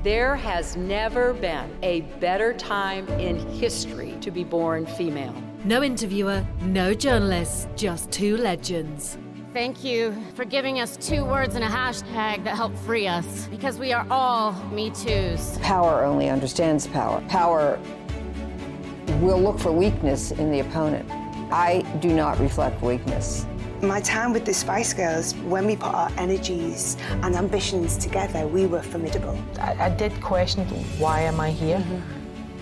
There has never been a better time in history to be born female. No interviewer, no journalists, just two legends. Thank you for giving us 2 words and a hashtag that help free us, because we are all Me Too's. Power only understands power. Power will look for weakness in the opponent. I do not reflect weakness. My time with the Spice Girls, when we put our energies and ambitions together, we were formidable. I did question, why am I here?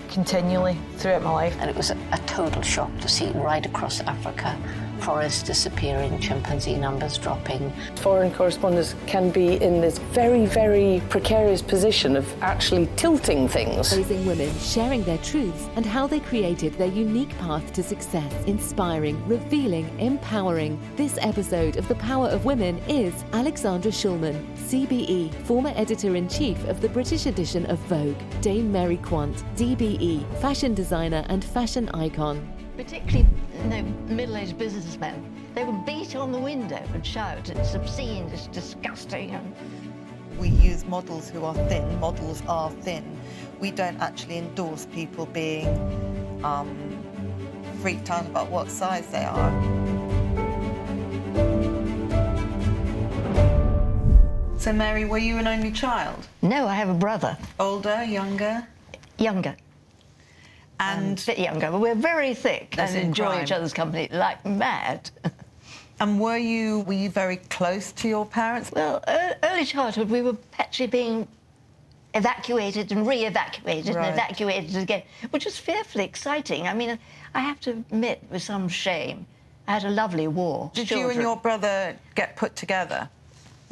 Continually throughout my life. And it was a total shock to see right across Africa, forests disappearing, chimpanzee numbers dropping. Foreign correspondents can be in this very, very precarious position of actually tilting things. Raising women, sharing their truths and how they created their unique path to success. Inspiring, revealing, empowering. This episode of The Power of Women is Alexandra Schulman, CBE, former editor-in-chief of the British edition of Vogue, Dame Mary Quant, DBE, fashion designer and fashion icon. Particularly, middle-aged businessmen, they would beat on the window and shout, it's obscene, it's disgusting. We use models who are thin. Models are thin. We don't actually endorse people being freaked out about what size they are. So, Mary, were you an only child? No, I have a brother. Older, younger? Younger. And a bit younger, but we're very thick and enjoy each other's company like mad. And were you very close to your parents? Well, early childhood, we were actually being evacuated and re-evacuated and evacuated again, which was fearfully exciting. I mean, I have to admit, with some shame, I had a lovely war. Did you and your brother get put together?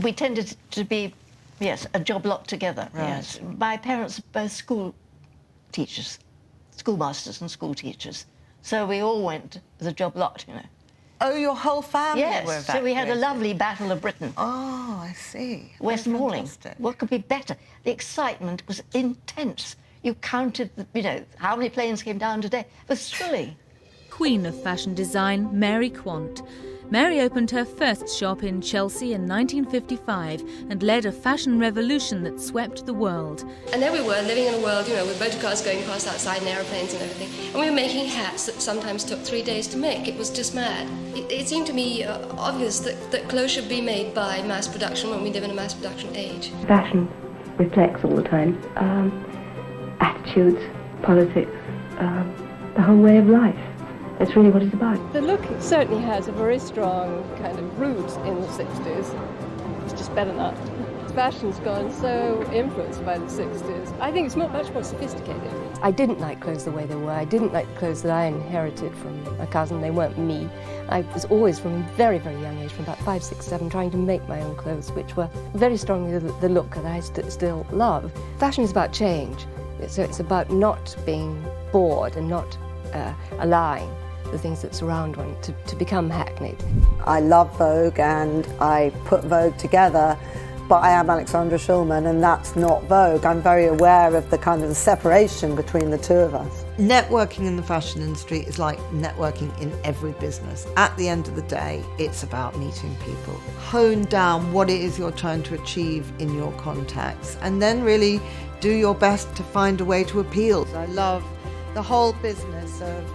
We tended to be, yes, a job lot together, yes. My parents are both school teachers. Schoolmasters and school teachers. So we all went as a job lot, you know. Oh, your whole family were evacuated? So we had a lovely Battle of Britain. Oh, I see. Westmoreland. What could be better? The excitement was intense. You counted, how many planes came down today. It was thrilling. Queen of fashion design, Mary Quant. Mary opened her first shop in Chelsea in 1955 and led a fashion revolution that swept the world. And there we were, living in a world, with motor cars going past outside and aeroplanes and everything. And we were making hats that sometimes took 3 days to make. It was just mad. It seemed to me obvious that clothes should be made by mass production when we live in a mass production age. Fashion reflects all the time attitudes, politics, the whole way of life. That's really what it's about. The look certainly has a very strong kind of root in the 60s. It's just better not. Fashion's gone so influenced by the 60s. I think it's much more sophisticated. I didn't like clothes the way they were. I didn't like the clothes that I inherited from a cousin. They weren't me. I was always, from a very, very young age, from about 5, 6, 7, trying to make my own clothes, which were very strongly the look that I still love. Fashion is about change. So it's about not being bored and not allowing the things that surround one to become hackneyed. I love Vogue and I put Vogue together, but I am Alexandra Schulman and that's not Vogue. I'm very aware of the kind of the separation between the two of us. Networking in the fashion industry is like networking in every business. At the end of the day, it's about meeting people. Hone down what it is you're trying to achieve in your contacts and then really do your best to find a way to appeal. I love the whole business of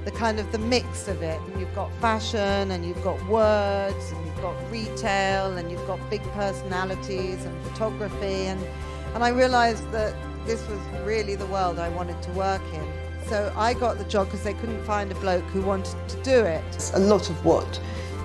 the kind of the mix of it. You've got fashion and you've got words and you've got retail and you've got big personalities and photography and I realised that this was really the world I wanted to work in. So I got the job because they couldn't find a bloke who wanted to do it. A lot of what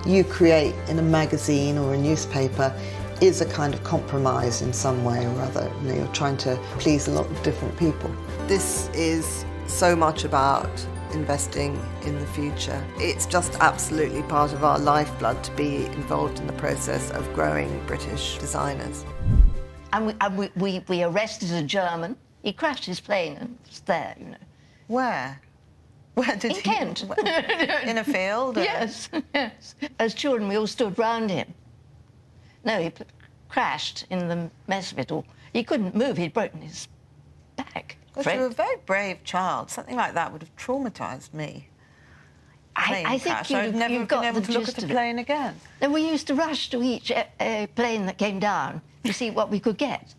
you create in a magazine or a newspaper is a kind of compromise in some way or other. You're trying to please a lot of different people. This is so much about investing in the future. It's just absolutely part of our lifeblood to be involved in the process of growing British designers. And we arrested a German. He crashed his plane and was there, Where? Where did he? In Kent. In a field? Yes, yes. As children, we all stood round him. No, he crashed in the mess of it all. He couldn't move. He'd broken his back. Because you were a very brave child. Something like that would have traumatised me. I think I've never been able to look at a plane again. Then we used to rush to each plane that came down to see what we could get.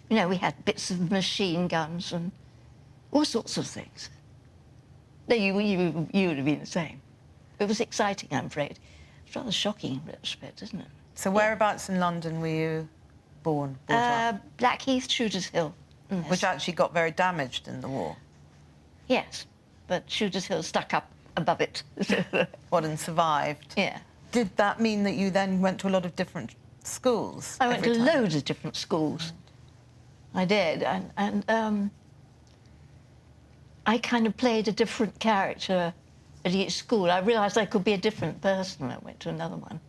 You know, we had bits of machine guns and all sorts of things. No, you would have been the same. It was exciting, I'm afraid. It's rather shocking in retrospect, isn't it? So whereabouts in London were you brought up? Blackheath, Shooters Hill. Yes. Which actually got very damaged in the war. Yes, but Shooters Hill stuck up above it. What, and survived? Yeah. Did that mean that you then went to a lot of different schools? I went to loads of different schools. I did, and I kind of played a different character at each school. I realised I could be a different person when I went to another one.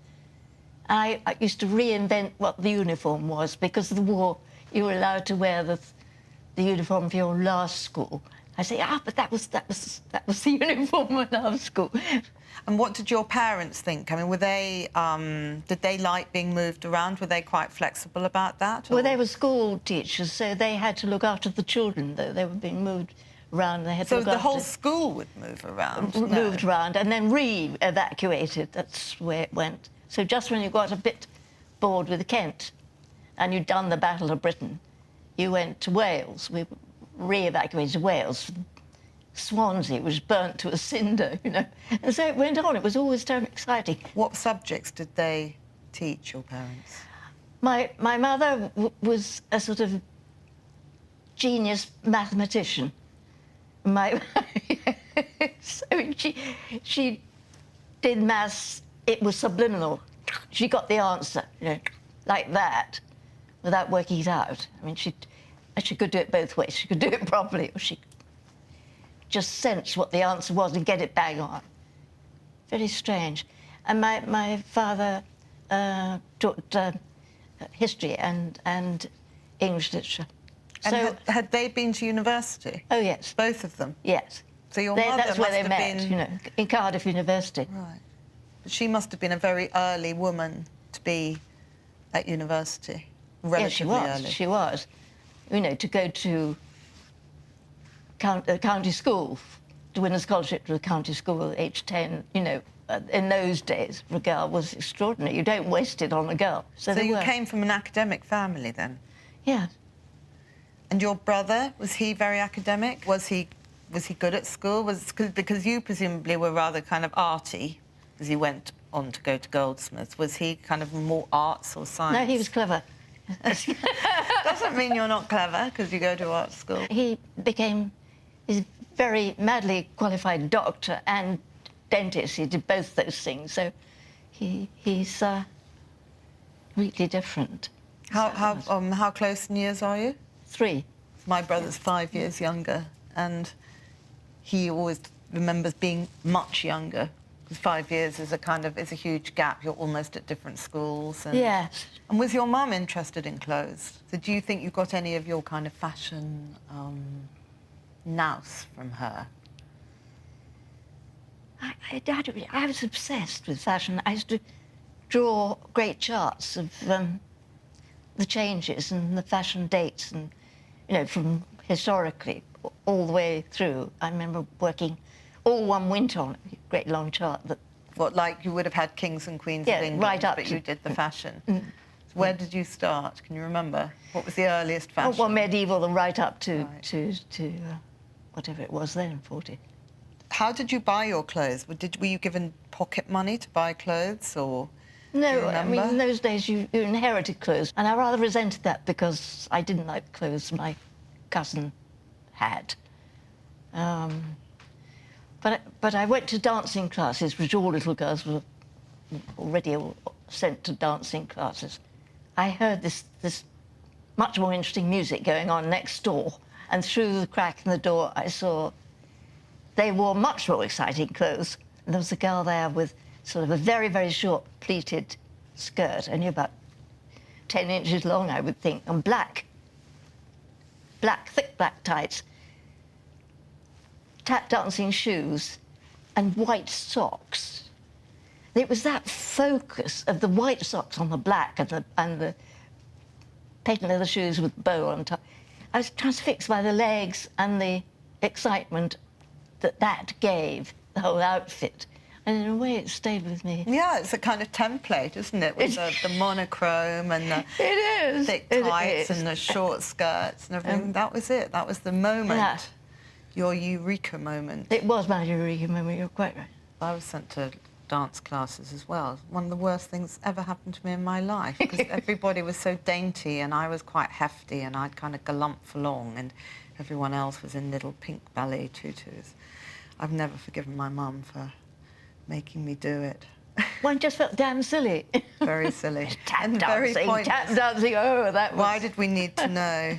I used to reinvent what the uniform was, because of the war, you were allowed to wear the uniform for your last school. I say, but that was the uniform at our school. And what did your parents think? I mean, were they did they like being moved around? Were they quite flexible about that? Or? Well, they were school teachers, so they had to look after the children, though they were being moved around. They had to so look the after whole school would move around? Moved around and then re-evacuated. That's where it went. So just when you got a bit bored with Kent and you'd done the Battle of Britain, you went to Wales. We re-evacuated Wales. Swansea was burnt to a cinder, you know. And so it went on. It was always terribly exciting. What subjects did they teach, your parents? My mother was a sort of genius mathematician. So she did maths. It was subliminal. She got the answer, you know, like that, without working it out. I mean, she could do it both ways. She could do it properly, or she could just sense what the answer was and get it bang on. Very strange. And my father taught history and English literature. And so had they been to university? Oh yes, both of them. Yes. So your mother that's where they must have met, been... you know, in Cardiff University. Right. But she must have been a very early woman to be at university. Relatively early. She was. You know, to go to county school, to win a scholarship to a county school at age 10, you know, in those days, for a girl was extraordinary. You don't waste it on a girl. So you came from an academic family then? Yeah. And your brother, was he very academic? Was he good at school? Because you presumably were rather kind of arty as he went on to go to Goldsmiths. Was he kind of more arts or science? No, he was clever. Doesn't mean you're not clever because you go to art school. He's a very madly qualified doctor and dentist. He did both those things, so he's completely different. How close in years are you? 3. My brother's 5 years younger, and he always remembers being much younger. Because 5 years is a huge gap. You're almost at different schools. And, yes. And was your mum interested in clothes? So do you think you got any of your kind of fashion nous from her? I was obsessed with fashion. I used to draw great charts of the changes and the fashion dates, and you know, from historically all the way through. I remember working all one winter on a great long chart that. What, like you would have had kings and queens of England, right up but to, you did the fashion. Where did you start? Can you remember? What was the earliest fashion? Oh, well, medieval and right up to whatever it was then, 40. How did you buy your clothes? Were you given pocket money to buy clothes, or? No, I mean, in those days you inherited clothes, and I rather resented that because I didn't like the clothes my cousin had. But I went to dancing classes, which all little girls were already sent to dancing classes. I heard this much more interesting music going on next door, and through the crack in the door I saw they wore much more exciting clothes. And there was a girl there with sort of a very, very short pleated skirt, only about 10 inches long, I would think, and thick black tights, tap dancing shoes, and white socks. It was that focus of the white socks on the black and the patent leather shoes with bow on top. I was transfixed by the legs and the excitement that gave the whole outfit. And in a way, it stayed with me. Yeah, it's a kind of template, isn't it? With the monochrome and the thick tights and the short skirts and everything. That was it. That was the moment. Yeah. Your eureka moment. It was my eureka moment, you're quite right. I was sent to dance classes as well. One of the worst things ever happened to me in my life, because everybody was so dainty and I was quite hefty and I'd kind of galump along and everyone else was in little pink ballet tutus. I've never forgiven my mum for making me do it. One just felt damn silly. Very silly. Tap dancing, oh, that was... Why did we need to know?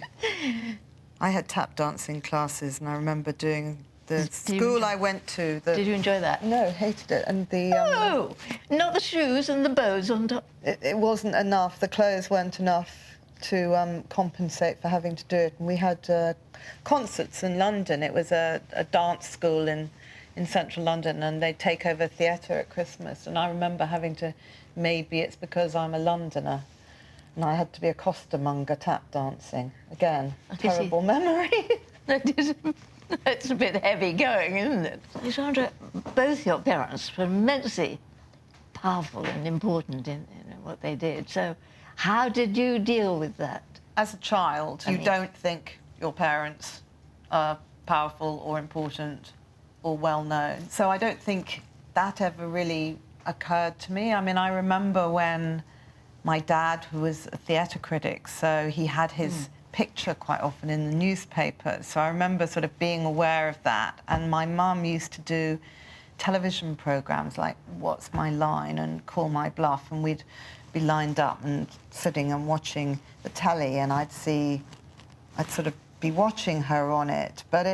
I had tap dancing classes and I remember doing the school I went to. Did you enjoy that? No, hated it. And the oh, not the shoes and the bows on top. It wasn't enough. The clothes weren't enough to compensate for having to do it. And we had concerts in London. It was a dance school in central London, and they'd take over theatre at Christmas. And I remember having to, maybe it's because I'm a Londoner, and I had to be a costermonger tap dancing. Again, terrible memory. It's a bit heavy going, isn't it? Alexandra, both your parents were immensely powerful and important in what they did. So how did you deal with that? As a child, you don't think your parents are powerful or important or well-known. So I don't think that ever really occurred to me. I mean, I remember when my dad, who was a theatre critic, so he had his picture quite often in the newspaper. So I remember sort of being aware of that. And my mum used to do television programmes like What's My Line and Call My Bluff, and we'd be lined up and sitting and watching the telly, and I'd sort of be watching her on it. But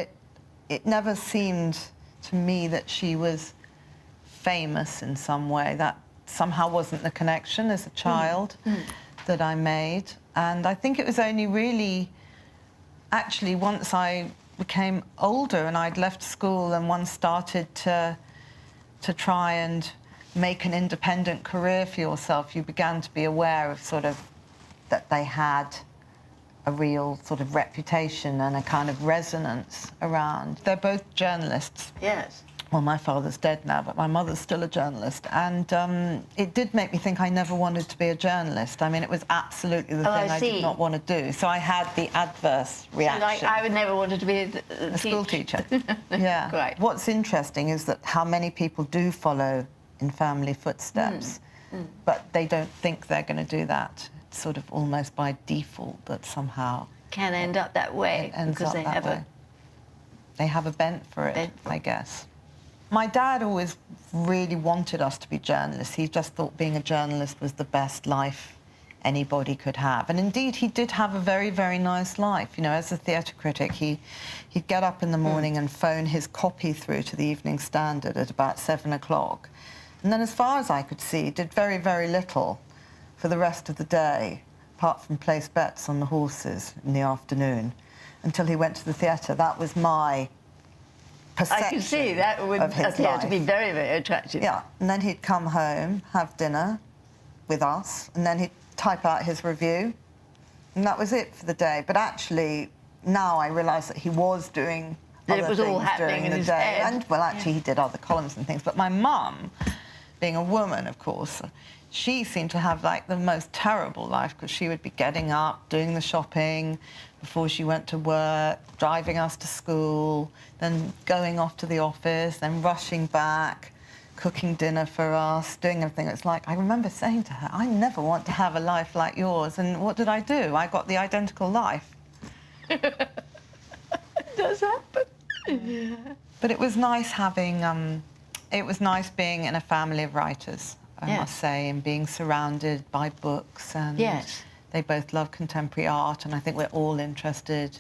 it never seemed to me that she was famous in some way. That somehow wasn't the connection as a child that I made. And I think it was only really, actually, once I became older and I'd left school and one started to try and make an independent career for yourself, you began to be aware of sort of that they had a real sort of reputation and a kind of resonance around. They're both journalists. Yes. Well, my father's dead now, but my mother's still a journalist. And it did make me think I never wanted to be a journalist. I mean, it was absolutely the thing I did not want to do. So I had the adverse reaction. So I would never wanted to be a school teacher. Yeah. Right. What's interesting is that how many people do follow in family footsteps, but they don't think they're going to do that. It's sort of almost by default that somehow... Can end up that way because they have a bent for it, I guess. My dad always really wanted us to be journalists. He just thought being a journalist was the best life anybody could have. And indeed, he did have a very, very nice life. You know, as a theatre critic, he'd get up in the morning and phone his copy through to the Evening Standard at about 7 o'clock. And then, as far as I could see, he did very, very little for the rest of the day, apart from place bets on the horses in the afternoon, until he went to the theatre. That was my perception. I can see that would appear to be very, very attractive. Yeah, and then he'd come home, have dinner with us, and then he'd type out his review, and that was it for the day. But actually, now I realise that he was doing other things during the day. And, well, actually, he did other columns and things. But my mum, being a woman, of course, she seemed to have, like, the most terrible life, because she would be getting up, doing the shopping before she went to work, driving us to school, then going off to the office, then rushing back, cooking dinner for us, doing everything. It's like, I remember saying to her, I never want to have a life like yours. And what did I do? I got the identical life. It does happen. Yeah. But it was nice having, it was nice being in a family of writers, I must say, and being surrounded by books. And they both love contemporary art, and I think we're all interested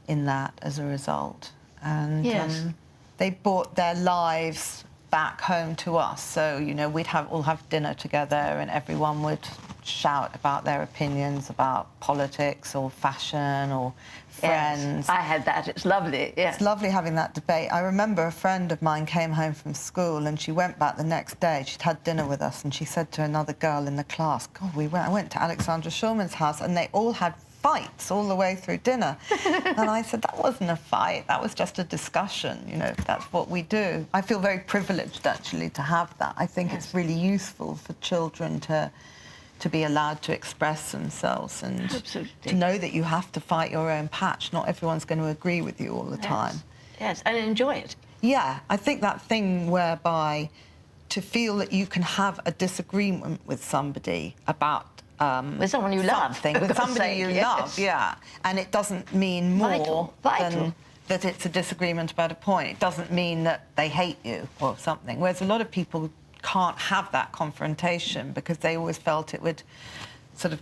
in that as a result. And they brought their lives back home to us. So, you know, we'd all have dinner together, and everyone would shout about their opinions about politics or fashion or friends. Yes, I had that. It's lovely. Yeah. It's lovely having that debate. I remember a friend of mine came home from school, and she went back the next day. She'd had dinner with us, and she said to another girl in the class, God, I went to Alexandra Schulman's house, and they all had fights all the way through dinner. And I said, that wasn't a fight, that was just a discussion, you know, that's what we do. I feel very privileged, actually, to have that. I think it's really useful for children to be allowed to express themselves and to know that you have to fight your own patch. Not everyone's going to agree with you all the time. Yes, and enjoy it. Yeah, I think that thing whereby to feel that you can have a disagreement with somebody about with someone you love, with somebody you love, yeah, and it doesn't mean more than that it's a disagreement about a point. It doesn't mean that they hate you or something. Whereas a lot of people can't have that confrontation because they always felt it would sort of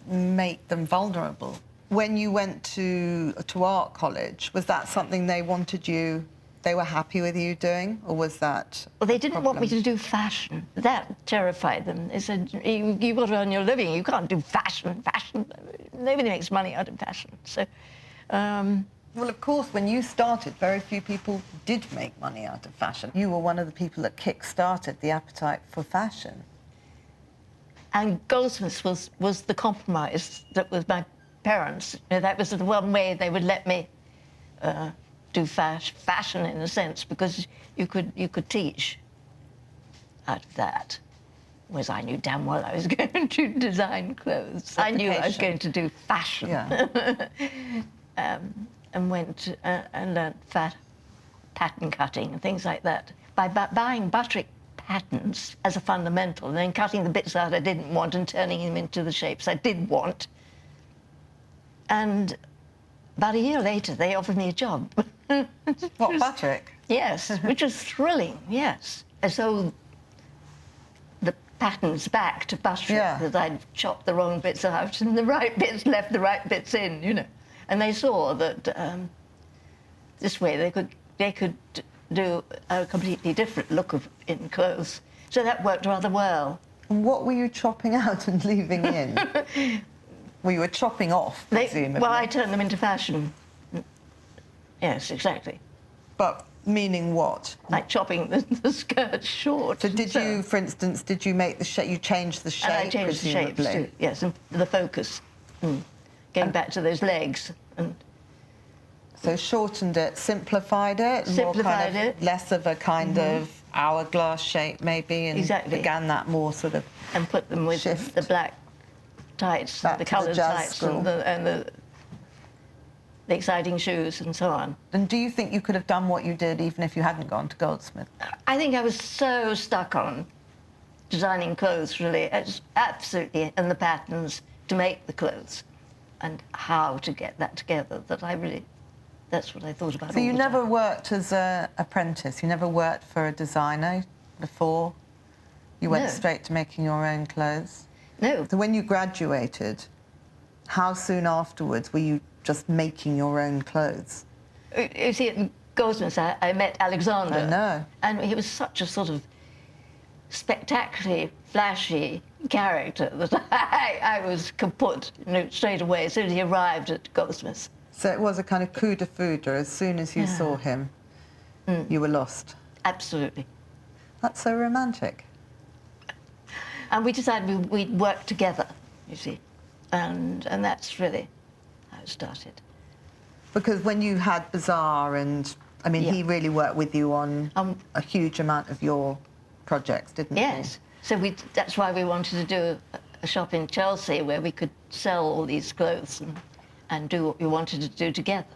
make them vulnerable. When you went to art college, was that something they wanted you? They were happy with you doing, or was that? Well, they didn't want me to do fashion. That terrified them. They said, "You've got to earn your living. You can't do fashion. Nobody makes money out of fashion." So, well, of course, when you started, very few people did make money out of fashion. You were one of the people that kick-started the appetite for fashion. And Goldsmiths was the compromise that was my parents. You know, that was the one way they would let me do fashion in a sense, because you could teach out of that. Whereas I knew damn well I was going to design clothes. I knew I was going to do fashion. Yeah. And went and learnt pattern cutting and things like that. By buying Butterick patterns as a fundamental, and then cutting the bits out I didn't want and turning them into the shapes I did want. And about a year later, they offered me a job. What, Butterick? Yes, which was thrilling, yes. And so the patterns back to Butterick, that I'd chopped the wrong bits out and the right bits left the right bits in, you know. And they saw that this way they could do a completely different look in clothes. So that worked rather well. And what were you chopping out and leaving in? Well, you were chopping off, presumably. Well, I turned them into fashion. Yes, exactly. But meaning what? Like chopping the skirt short. So did you, for instance, did you make the shape, you changed the shape, and I changed the shapes too, yes, and the focus. Going back to those legs. So shortened it, simplified it? Simplified more kind of, less of a kind of hourglass shape, maybe, and began that more sort of and put them with the black tights, the coloured tights, and the exciting shoes and so on. And do you think you could have done what you did even if you hadn't gone to Goldsmith? I think I was so stuck on designing clothes, really. It's absolutely, and the patterns to make the clothes and how to get that together, that I really, that's what I thought about. So you never worked as an apprentice? You never worked for a designer before? You went straight to making your own clothes? No. So when you graduated, how soon afterwards were you just making your own clothes? You see, at Goldsmiths, I met Alexandra. I know. And he was such a sort of spectacularly flashy character that I was kaput, you know, straight away as soon as he arrived at Goldsmiths. So it was a kind of coup de foudre. As soon as you saw him, you were lost. Absolutely. That's so romantic. And we decided we'd work together, you see, and that's really how it started. Because when you had Bazaar and, I mean, he really worked with you on a huge amount of your projects, didn't he? Yes. So that's why we wanted to do a shop in Chelsea where we could sell all these clothes and do what we wanted to do together.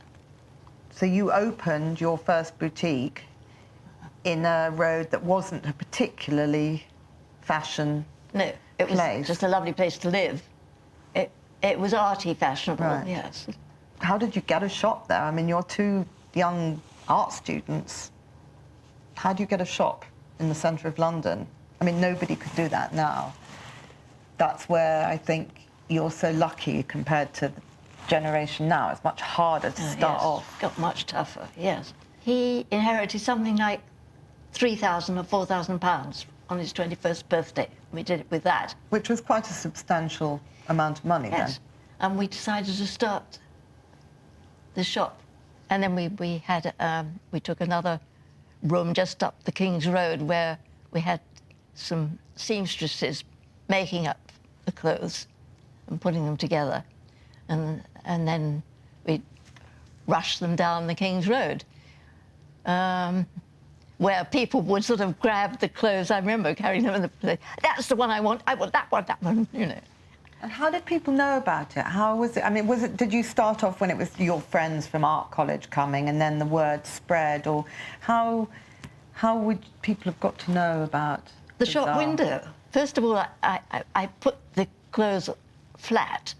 So you opened your first boutique in a road that wasn't a particularly fashion No, it was just a lovely place to live. It was arty fashionable, yes. How did you get a shop there? I mean, you're two young art students. How do you get a shop in the centre of London? I mean, nobody could do that now. That's where I think you're so lucky compared to the generation now. It's much harder to start off. Got much tougher, yes. He inherited something like £3,000 or £4,000 on his 21st birthday. We did it with that. Which was quite a substantial amount of money then. And we decided to start the shop. And then we took another room just up the King's Road where we had some seamstresses making up the clothes and putting them together. and then we'd rush them down the King's Road, where people would sort of grab the clothes. I remember carrying them in the... That's the one I want that one, you know. And how did people know about it? How was it? I mean, did you start off when it was your friends from art college coming and then the word spread, or how would people have got to know about the shop window? First of all, I put the clothes flat,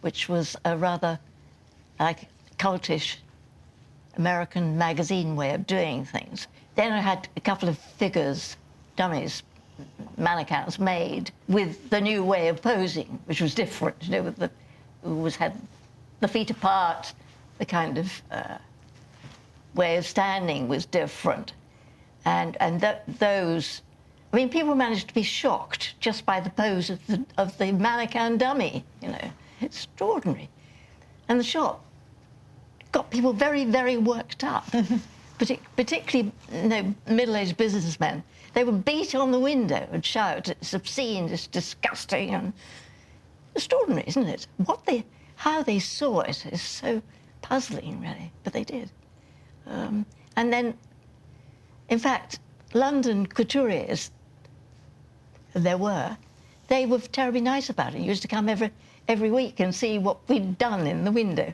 which was a rather like cultish American magazine way of doing things. Then I had a couple of figures, dummies, mannequins made with the new way of posing, which was different, you know, with the, always had the feet apart, the kind of way of standing was different. And those, I mean, people managed to be shocked just by the pose of the mannequin dummy, you know, extraordinary. And the shop got people very, very worked up, particularly, you know, middle-aged businessmen. They would beat on the window and shout, "It's obscene, it's disgusting," and extraordinary, isn't it? How they saw it is so puzzling, really, but they did. And then, in fact, London couturiers, they were terribly nice about it. You used to come every week and see what we'd done in the window.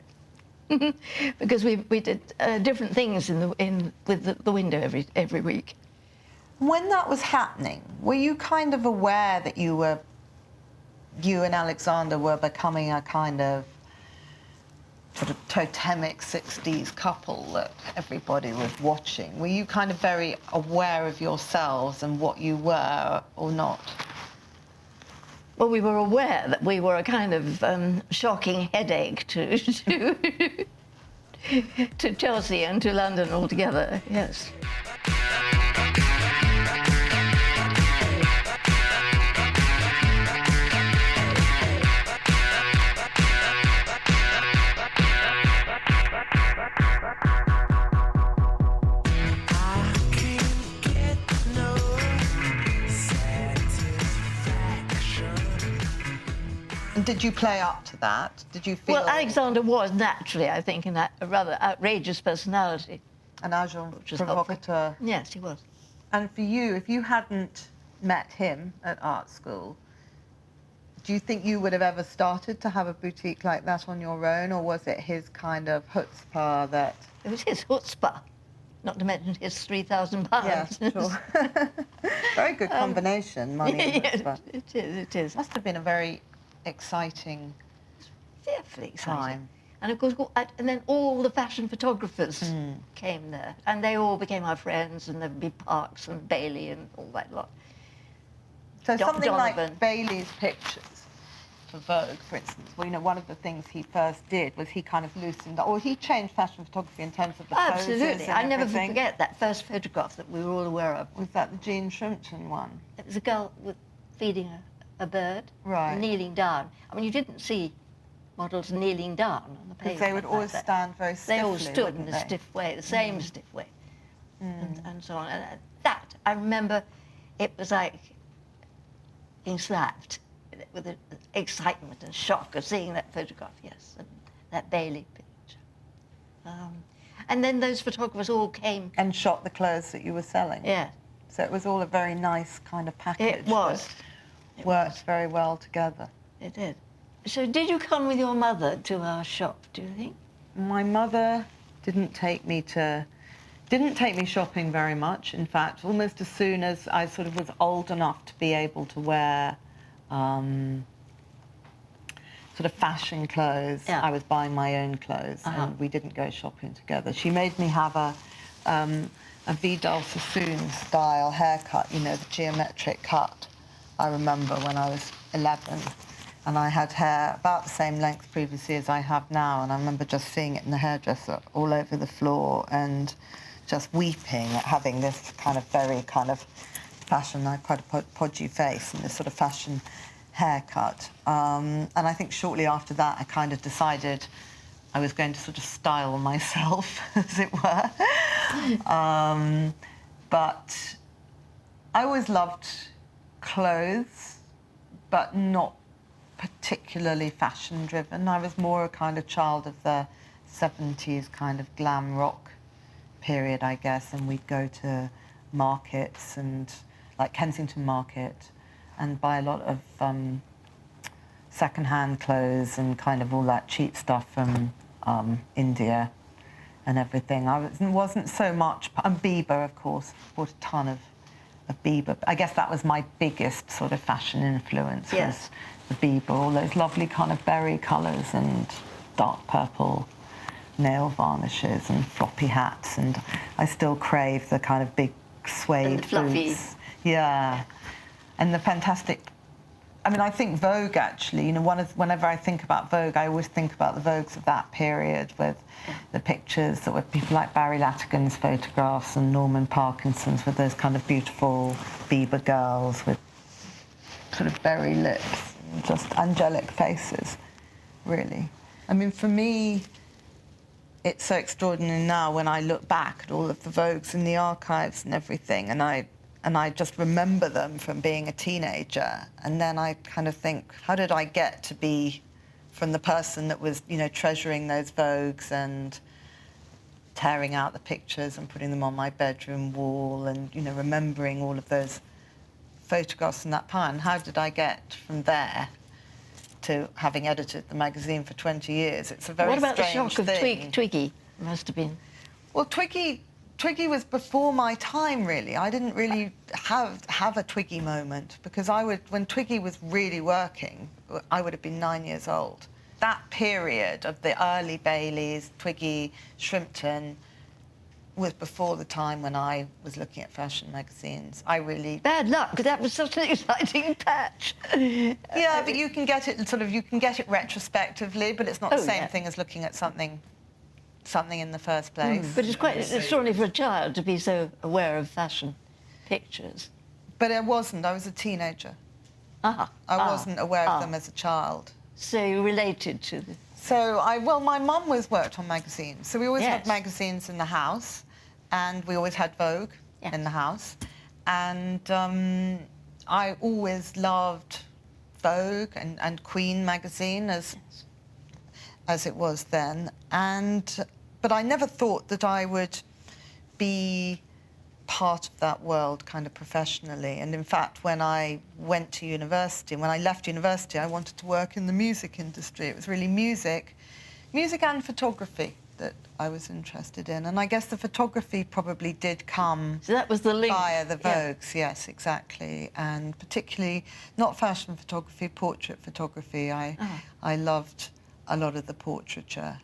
Because we did different things with the window every week. When that was happening, were you kind of aware that you and Alexandra were becoming a kind of sort of totemic 60s couple that everybody was watching? Were you kind of very aware of yourselves and what you were or not? Well, we were aware that we were a kind of shocking headache to Chelsea and to London altogether, yes. Did you play up to that? Did you feel... Well, Alexandra was naturally, I think, a rather outrageous personality. An agent provocateur. Yes, he was. And for you, if you hadn't met him at art school, do you think you would have ever started to have a boutique like that on your own, or was it his kind of chutzpah that... It was his chutzpah, not to mention his £3,000. Yes, sure. Very good combination, money and chutzpah. It is. Must have been a very exciting fearfully exciting time. And of course, and then all the fashion photographers came there, and they all became our friends, and there would be Parks and Bailey and all that lot. So something like Bailey's pictures for Vogue, for instance, well, you know, one of the things he first did was he kind of loosened, or he changed fashion photography in terms of the poses. Absolutely. I never everything. forget that first photograph that we were all aware of. Was that the Jean Schulman one? It was a girl feeding a bird, right, kneeling down. I mean, you didn't see models kneeling down on the pavement. Because they would always stand very stiffly. They all stood in a stiff way, the same stiff way, and so on. And that, I remember, it was like being slapped with the excitement and shock of seeing that photograph, yes, and that Bailey picture. And then those photographers all came... And shot the clothes that you were selling? Yeah. So it was all a very nice kind of package. It was. It worked very well together. It did. So did you come with your mother to our shop, do you think? My mother didn't take me shopping very much. In fact, almost as soon as I sort of was old enough to be able to wear sort of fashion clothes, I was buying my own clothes, and we didn't go shopping together. She made me have a Vidal Sassoon style haircut, you know, the geometric cut. I remember when I was 11, and I had hair about the same length previously as I have now, and I remember just seeing it in the hairdresser all over the floor and just weeping at having this kind of very kind of fashion, I had quite a podgy face and this sort of fashion haircut. And I think shortly after that, I kind of decided I was going to sort of style myself, as it were. But I always loved clothes, but not particularly fashion-driven. I was more a kind of child of the 70s kind of glam rock period, I guess, and we'd go to markets and like Kensington Market and buy a lot of second-hand clothes and kind of all that cheap stuff from India and everything. Wasn't so much, and Bieber, of course, bought a ton of Bieber. I guess that was my biggest sort of fashion influence, was the Bieber, all those lovely kind of berry colours and dark purple nail varnishes and floppy hats, and I still crave the kind of big suede and the fluffy boots. Yeah, and the fantastic. I mean, I think Vogue actually. You know, whenever I think about Vogue, I always think about the Vogues of that period with the pictures that were people like Barry Latigan's photographs and Norman Parkinson's with those kind of beautiful Bieber girls with sort of berry lips and just angelic faces. Really, I mean, for me, it's so extraordinary now when I look back at all of the Vogues in the archives and everything, and I just remember them from being a teenager, and then I kind of think, how did I get to be from the person that was, you know, treasuring those Vogues and tearing out the pictures and putting them on my bedroom wall and, you know, remembering all of those photographs from that time? How did I get from there to having edited the magazine for 20 years? It's a very strange thing. What about the shock of Twiggy? Must have been. Well, Twiggy was before my time, really. I didn't really have a Twiggy moment because when Twiggy was really working, I would have been 9 years old. That period of the early Baileys, Twiggy, Shrimpton, was before the time when I was looking at fashion magazines. Bad luck, because that was such an exciting patch. Yeah, but you can get it retrospectively, but it's not the same thing as looking at something in the first place. But it's quite extraordinary for a child to be so aware of fashion pictures. But I wasn't. I was a teenager. I wasn't aware of them as a child. So you related to them? So my mum worked on magazines. So we always had magazines in the house, and we always had Vogue in the house. And I always loved Vogue and Queen magazine as it was then. But I never thought that I would be part of that world kind of professionally. And in fact, when I went to university, when I left university, I wanted to work in the music industry. It was really music and photography that I was interested in. And I guess the photography probably did come so that was the link. Via the Vogues, yes, exactly. And particularly not fashion photography, portrait photography. I loved a lot of the portraiture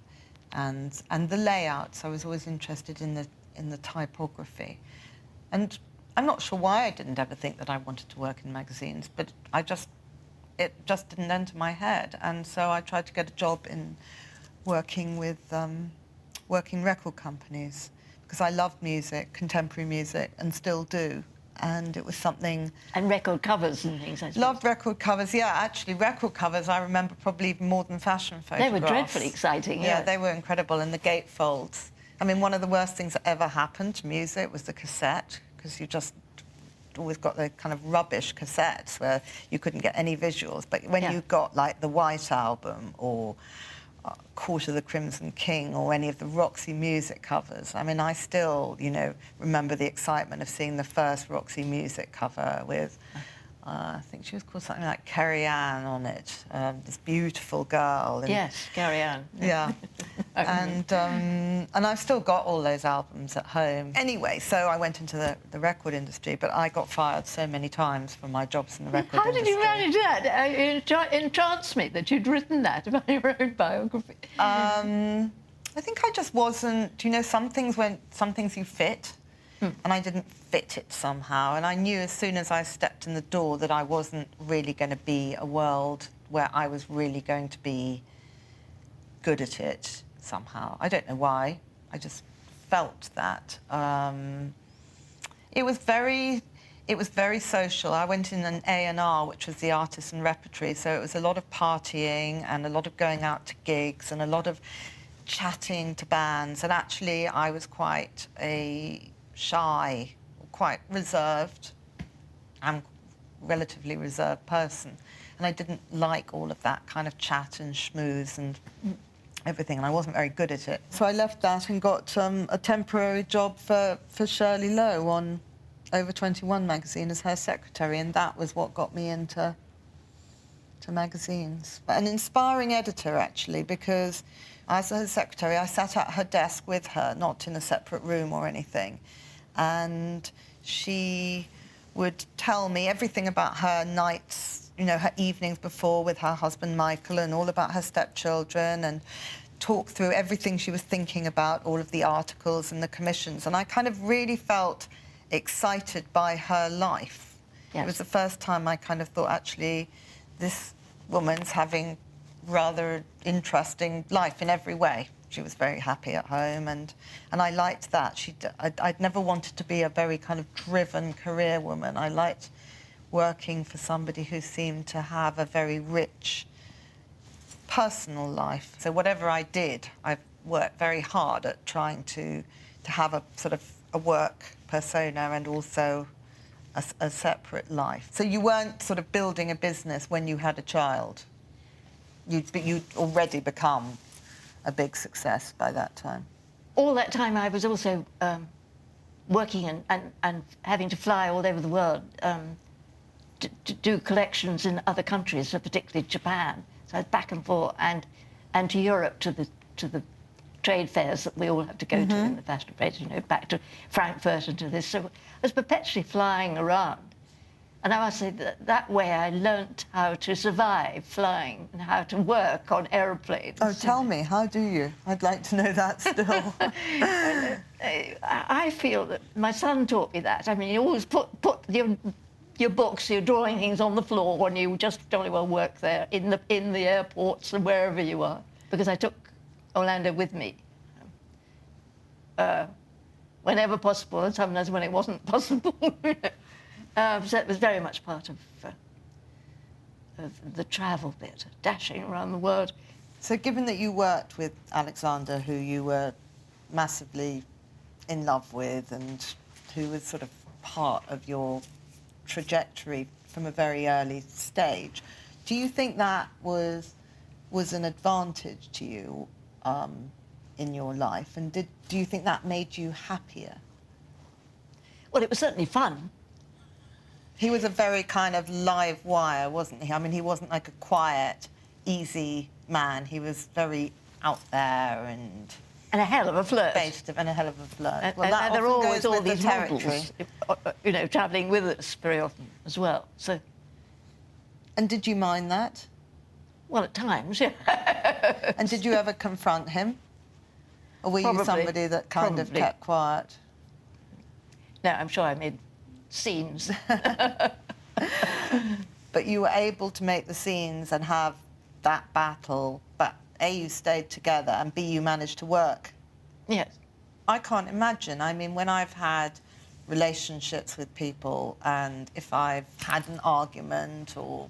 and the layouts. I was always interested in the typography. And I'm not sure why I didn't ever think that I wanted to work in magazines, but it just didn't enter my head. And so I tried to get a job in working with working record companies because I loved music, contemporary music, and still do. And it was something... And record covers and things, I suppose. Loved record covers, yeah. Actually, record covers I remember probably even more than fashion photographs. They were dreadfully exciting, yeah. They were incredible, and the gatefolds. I mean, one of the worst things that ever happened to music was the cassette, because you just always got the kind of rubbish cassettes where you couldn't get any visuals. But when you got, like, the White Album or Court of the Crimson King or any of the Roxy Music covers, I mean, I still, you know, remember the excitement of seeing the first Roxy Music cover with... I think she was called something like Carrie Ann on it, this beautiful girl. Yes, Carrie Ann. Yeah. And I've still got all those albums at home. Anyway, so I went into the record industry, but I got fired so many times from my jobs in the record industry. How did you manage that? It entranced me that you'd written that about your own biography. I think I just wasn't... You know, some things you fit, and I didn't fit it somehow. And I knew as soon as I stepped in the door that I wasn't really going to be a world where I was really going to be good at it somehow. I don't know why. I just felt that. It was very social. I went in an A&R, which was the Artists and Repertory, so it was a lot of partying and a lot of going out to gigs and a lot of chatting to bands. And actually, I was quite a shy, quite reserved and relatively reserved person. And I didn't like all of that kind of chat and schmooze and everything, and I wasn't very good at it. So I left that and got a temporary job for Shirley Lowe on Over 21 magazine as her secretary, and that was what got me into magazines. An inspiring editor, actually, because as her secretary, I sat at her desk with her, not in a separate room or anything, and she would tell me everything about her nights, you know, her evenings before with her husband Michael, and all about her stepchildren, and talk through everything she was thinking about, all of the articles and the commissions. And I kind of really felt excited by her life. Yes. It was the first time I kind of thought, actually, this woman's having rather interesting life in every way. She was very happy at home, and I liked that. I'd never wanted to be a very kind of driven career woman. I liked working for somebody who seemed to have a very rich personal life. So whatever I did, I worked very hard at trying to have a sort of a work persona and also a separate life. So you weren't sort of building a business when you had a child. You'd already become a big success by that time. All that time I was also working and having to fly all over the world to do collections in other countries, so particularly Japan. So I was back and forth, and to Europe, to the trade fairs that we all have to go to in the fashion trade, you know, back to Frankfurt and to this. So I was perpetually flying around. And I must say that way I learnt how to survive flying and how to work on aeroplanes. Oh, tell me, how do you? I'd like to know that still. I feel that my son taught me that. I mean, you always put your books, your drawing things on the floor, and you just jolly well work there in the airports and wherever you are. Because I took Orlando with me whenever possible, and sometimes when it wasn't possible. So it was very much part of the travel bit, dashing around the world. So given that you worked with Alexandra, who you were massively in love with and who was sort of part of your trajectory from a very early stage, do you think that was an advantage to you in your life? And do you think that made you happier? Well, it was certainly fun. He was a very kind of live wire, wasn't he? I mean, he wasn't like a quiet, easy man. He was very out there and a hell of a flirt. And a hell of a flirt. Well, and there are always all these models, you know, travelling with us very often as well. So. And did you mind that? Well, at times, yeah. And did you ever confront him? Or were you somebody that kind of kept quiet? No, I'm sure I made scenes. But you were able to make the scenes and have that battle, but A, you stayed together, and B, you managed to work. Yes. I can't imagine. I mean, when I've had relationships with people, and if I've had an argument or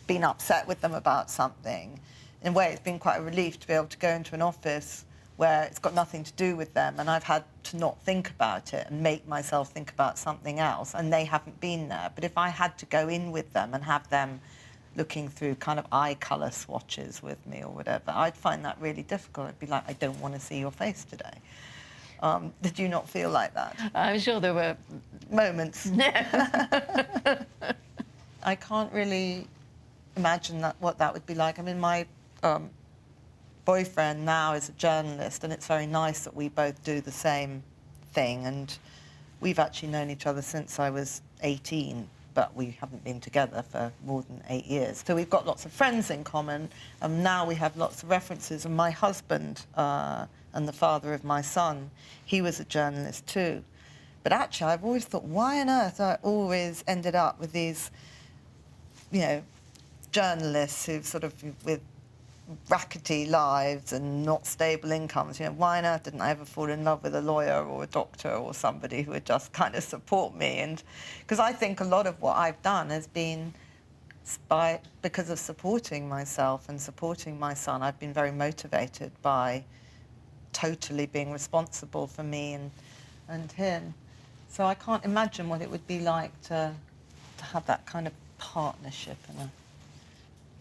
been upset with them about something, in a way it's been quite a relief to be able to go into an office where it's got nothing to do with them, and I've had to not think about it and make myself think about something else, and they haven't been there. But if I had to go in with them and have them looking through kind of eye colour swatches with me or whatever, I'd find that really difficult. I'd be like, I don't want to see your face today. Did you not feel like that? I'm sure there were moments. I can't really imagine what that would be like. I mean, my boyfriend now is a journalist, and it's very nice that we both do the same thing, and we've actually known each other since I was 18, but we haven't been together for more than 8 years. So we've got lots of friends in common, and now we have lots of references. And my husband and the father of my son, he was a journalist too. But actually, I've always thought, why on earth I always ended up with these, you know, journalists who sort of with rackety lives and not stable incomes. You know, why on earth didn't I ever fall in love with a lawyer or a doctor or somebody who would just kind of support me? And because I think a lot of what I've done has been because of supporting myself and supporting my son. I've been very motivated by totally being responsible for me and him. So I can't imagine what it would be like to have that kind of partnership and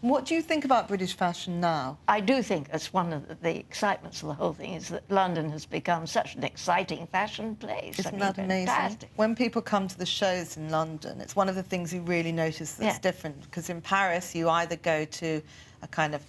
What do you think about British fashion now? I do think that's one of the excitements of the whole thing, is that London has become such an exciting fashion place. Isn't that amazing? Fantastic. When people come to the shows in London, it's one of the things you really notice that's different, because in Paris you either go to a kind of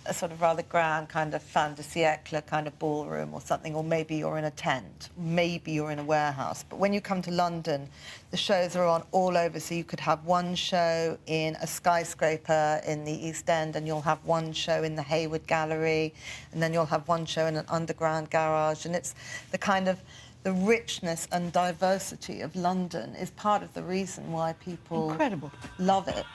a sort of rather grand kind of fin de siècle kind of ballroom or something, or maybe you're in a tent, maybe you're in a warehouse. But when you come to London, the shows are on all over, so you could have one show in a skyscraper in the East End, and you'll have one show in the Hayward Gallery, and then you'll have one show in an underground garage, and it's the kind of the richness and diversity of London is part of the reason why people love it.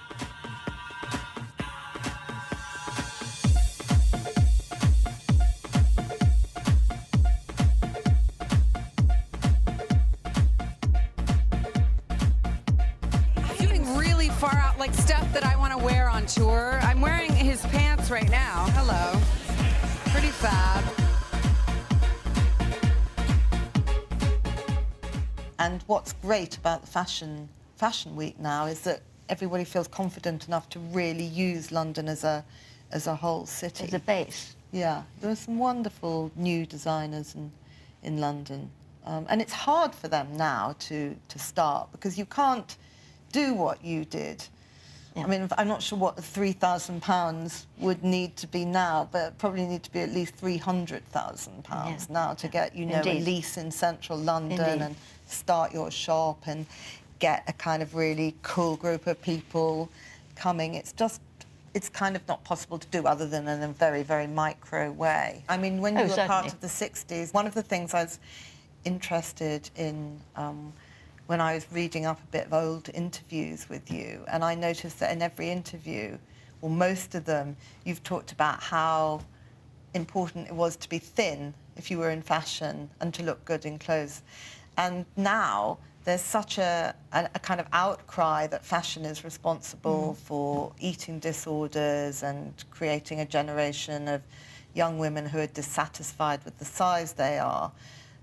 Far out, like stuff that I want to wear on tour. I'm wearing his pants right now. Hello. Pretty fab. And what's great about the Fashion Week now is that everybody feels confident enough to really use London as a whole city. As a base. Yeah, there are some wonderful new designers in London. And it's hard for them now to start, because you can't do what you did. I mean, I'm not sure what the £3,000 would need to be now, but it probably need to be at least £300,000 now to get, you know, a lease in central London and start your shop and get a kind of really cool group of people coming. It's kind of not possible to do other than in a very, very micro way. I mean, when you were part of the 60s, one of the things I was interested in when I was reading up a bit of old interviews with you, and I noticed that in every interview, or most of them, you've talked about how important it was to be thin if you were in fashion and to look good in clothes. And now there's such a kind of outcry that fashion is responsible for eating disorders and creating a generation of young women who are dissatisfied with the size they are.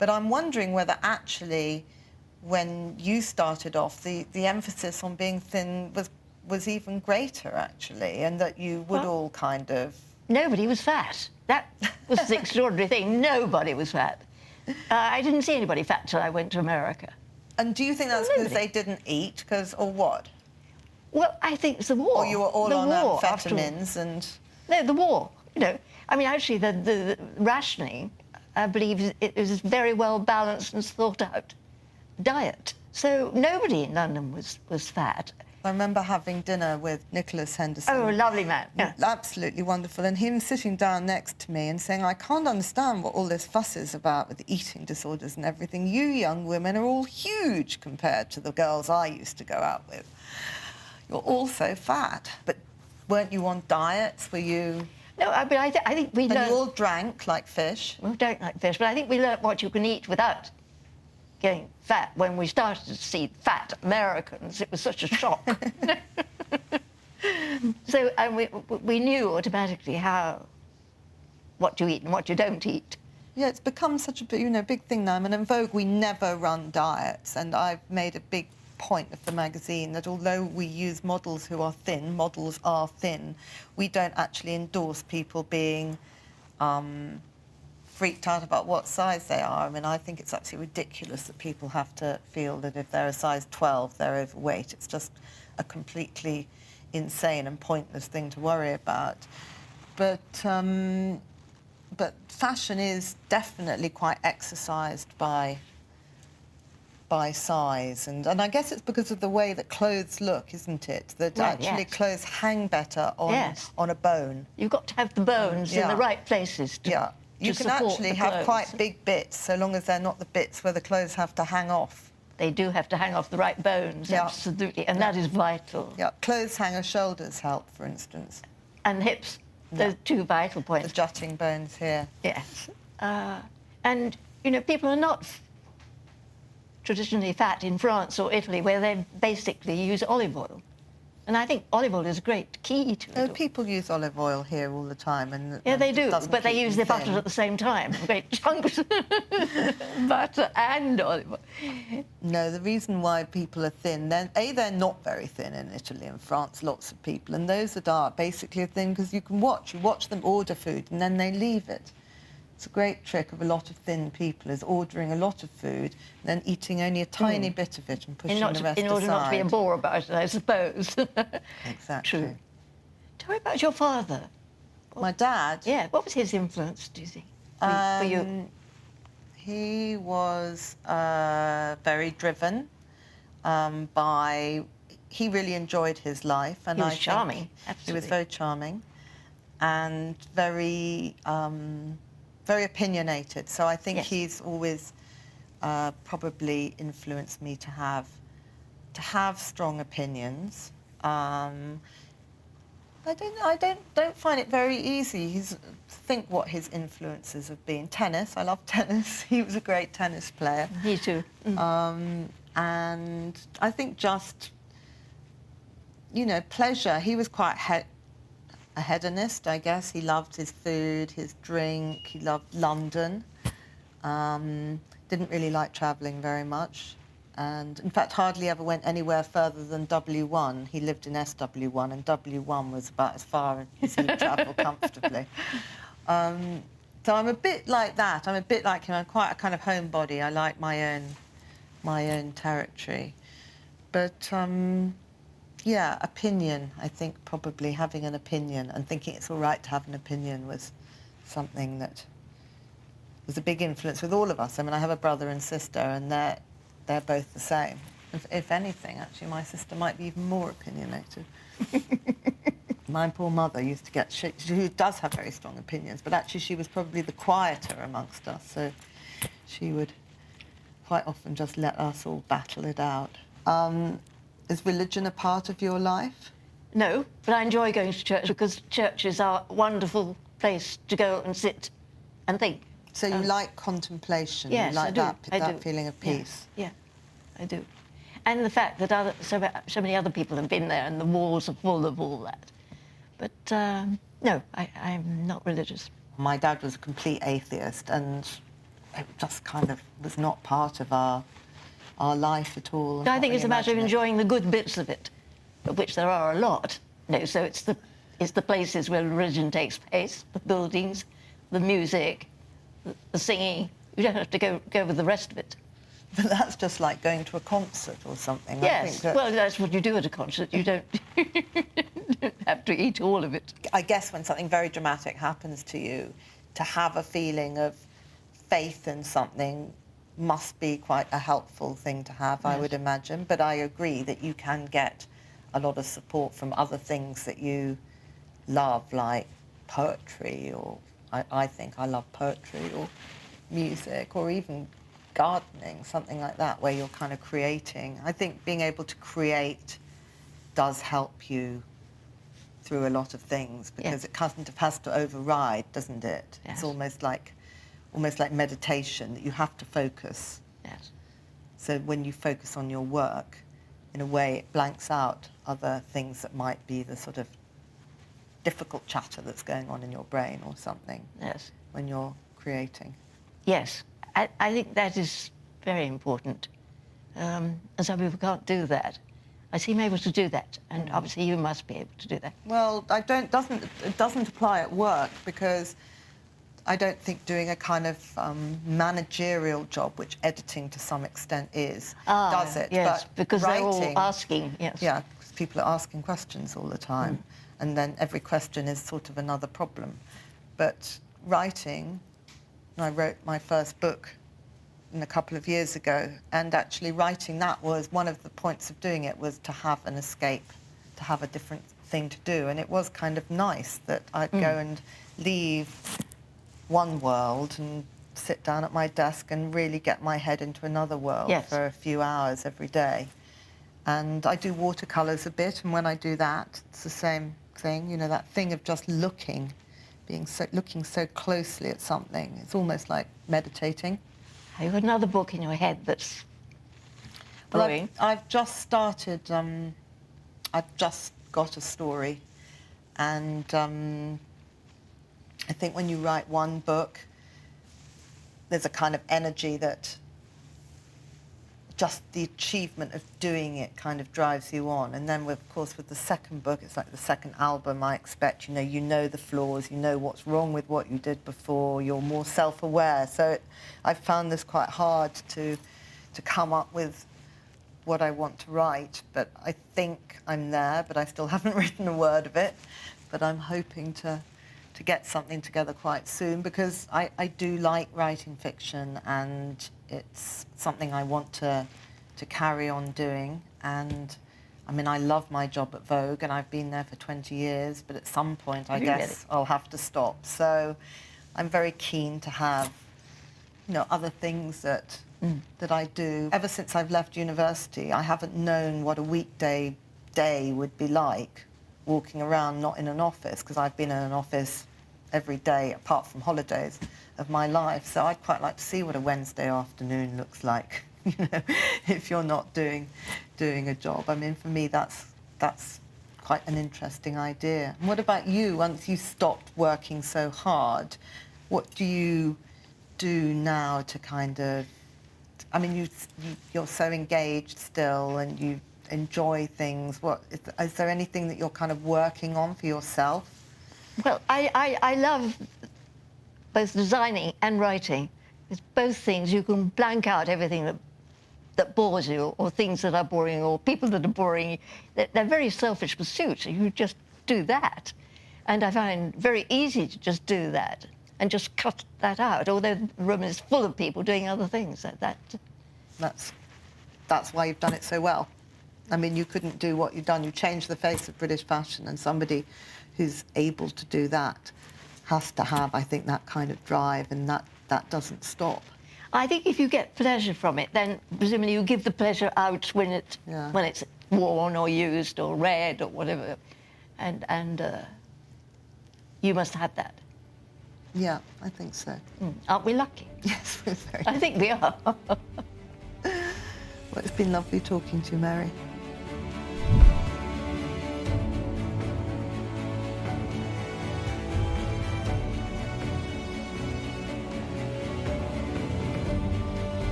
But I'm wondering whether actually, when you started off, the emphasis on being thin was even greater, actually, and that you would all kind of... Nobody was fat. That was the extraordinary thing. Nobody was fat. I didn't see anybody fat till I went to America. And do you think that's because they didn't eat, or what? Well, I think it's the war. Or you were all on amphetamines and... No, the war, you know. I mean, actually, the rationing, I believe, it was very well balanced and thought out diet. So nobody in London was fat. I remember having dinner with Nicholas Henderson. Oh, a lovely man. Yeah. Absolutely wonderful. And him sitting down next to me and saying, I can't understand what all this fuss is about with eating disorders and everything. You young women are all huge compared to the girls I used to go out with. You're all so fat. But weren't you on diets? Were you... No, I mean, I think we learned... And you all drank like fish? We don't like fish, but I think we learned what you can eat without getting fat. When we started to see fat Americans, it was such a shock. So we knew automatically what you eat and what you don't eat. Yeah, it's become such a big thing now. I mean, in Vogue, we never run diets, and I've made a big point of the magazine that although we use models who are thin, models are thin, we don't actually endorse people being freaked out about what size they are. I mean, I think it's absolutely ridiculous that people have to feel that if they're a size 12, they're overweight. It's just a completely insane and pointless thing to worry about. But fashion is definitely quite exercised by size, and I guess it's because of the way that clothes look, isn't it? That actually clothes hang better on a bone. You've got to have the bones in the right places to You can actually have quite big bits, so long as they're not the bits where the clothes have to hang off. They do have to hang off the right bones, absolutely, and that is vital. Yeah, clothes hanger shoulders help, for instance. And hips, those two vital points. The jutting bones here. Yes. And, you know, people are not traditionally fat in France or Italy, where they basically use olive oil. And I think olive oil is a great key to it. People use olive oil here all the time. And Yeah, they it do, doesn't but they keep use them their butter thin. at the same time. Great chunks. Butter and olive oil. No, the reason why people are thin, they're not very thin in Italy and France, lots of people, and those that are basically are thin because you watch them order food and then they leave it. It's a great trick of a lot of thin people is ordering a lot of food and then eating only a tiny bit of it and pushing the rest aside. In order not to be a bore about it, I suppose. Exactly. True. Tell me about your father. My dad? Yeah, what was his influence, do you think, for you? He was very driven he really enjoyed his life. And He was I think charming, He absolutely. was very charming and very, very opinionated. So I think he's always probably influenced me to have strong opinions. I don't find it very easy. Think what his influences have been. Tennis, I love tennis. He was a great tennis player. Me too. And I think just, pleasure. He was quite a hedonist, I guess. He loved his food, his drink. He loved London. Didn't really like travelling very much. And in fact, hardly ever went anywhere further than W1. He lived in SW1, and W1 was about as far as he'd travel comfortably. So I'm a bit like that. I'm a bit like him. I'm quite a kind of homebody. I like my own territory. But yeah, opinion. I think probably having an opinion and thinking it's all right to have an opinion was something that was a big influence with all of us. I mean, I have a brother and sister, and they're both the same. If anything, actually, my sister might be even more opinionated. My poor mother used to get... She does have very strong opinions, but actually she was probably the quieter amongst us, so she would quite often just let us all battle it out. Is religion a part of your life? No, but I enjoy going to church because churches are a wonderful place to go and sit and think. So you like contemplation? Yes, you like I that do. feeling of peace? Yeah, I do. And the fact that so many other people have been there and the walls are full of all that. But no, I'm not religious. My dad was a complete atheist, and it just kind of was not part of our life at all. I think it's a matter of enjoying the good bits of it, of which there are a lot. No, so it's the places where religion takes place, the buildings, the music, the singing. You don't have to go with the rest of it. But that's just like going to a concert or something. Yes, I think well, that's what you do at a concert. You don't have to eat all of it. I guess when something very dramatic happens to you, to have a feeling of faith in something must be quite a helpful thing to have, I would imagine. But I agree that you can get a lot of support from other things that you love, like poetry, or I think I love poetry, or music, or even gardening, something like that, where you're kind of creating. I think being able to create does help you through a lot of things, because it has to override, doesn't it? Yes. It's almost like meditation, that you have to focus. Yes. So when you focus on your work, in a way, it blanks out other things that might be the sort of difficult chatter that's going on in your brain or something. Yes. When you're creating. Yes, I think that is very important. And some people can't do that. I seem able to do that, and obviously you must be able to do that. Well, it doesn't apply at work, because I don't think doing a kind of managerial job, which editing to some extent is, does it. Yes, but because writing, they're all asking, yes. Yeah, because people are asking questions all the time, and then every question is sort of another problem. But writing, I wrote my first book a couple of years ago, and actually writing that was one of the points of doing it, was to have an escape, to have a different thing to do. And it was kind of nice that I'd go and leave one world and sit down at my desk and really get my head into another world for a few hours every day. And I do watercolours a bit, and when I do that, it's the same thing, that thing of just looking so closely at something. It's almost like meditating. Have you got another book in your head that's brewing? I've just started. I've just got a story. And I think when you write one book, there's a kind of energy that just the achievement of doing it kind of drives you on. And then, of course, with the second book, it's like the second album, I expect, you know the flaws, you know what's wrong with what you did before, you're more self-aware. So I've found this quite hard to come up with what I want to write, but I think I'm there, but I still haven't written a word of it. But I'm hoping to get something together quite soon, because I do like writing fiction, and it's something I want to carry on doing. And I mean, I love my job at Vogue, and I've been there for 20 years, but at some point I guess I'll have to stop. So I'm very keen to have, other things that I do. Ever since I've left university, I haven't known what a weekday day would be like, walking around not in an office, because I've been in an office every day, apart from holidays, of my life. So I'd quite like to see what a Wednesday afternoon looks like, if you're not doing a job. I mean, for me, that's quite an interesting idea. And what about you? Once you stopped working so hard, what do you do now to kind of... I mean, you're so engaged still, and you enjoy things. Is there anything that you're kind of working on for yourself? Well, I love both designing and writing. It's both things. You can blank out everything that bores you, or things that are boring, or people that are boring. They're very selfish pursuits. You just do that. And I find it very easy to just do that and just cut that out, although the room is full of people doing other things like that. That's why you've done it so well. I mean, you couldn't do what you've done. You changed the face of British fashion, and somebody who's able to do that has to have, I think, that kind of drive, and that doesn't stop. I think if you get pleasure from it, then presumably you give the pleasure out when it's worn or used or read or whatever, and you must have that. Yeah, I think so. Aren't we lucky? Yes, we're very. I think we are. Well, it's been lovely talking to you, Mary.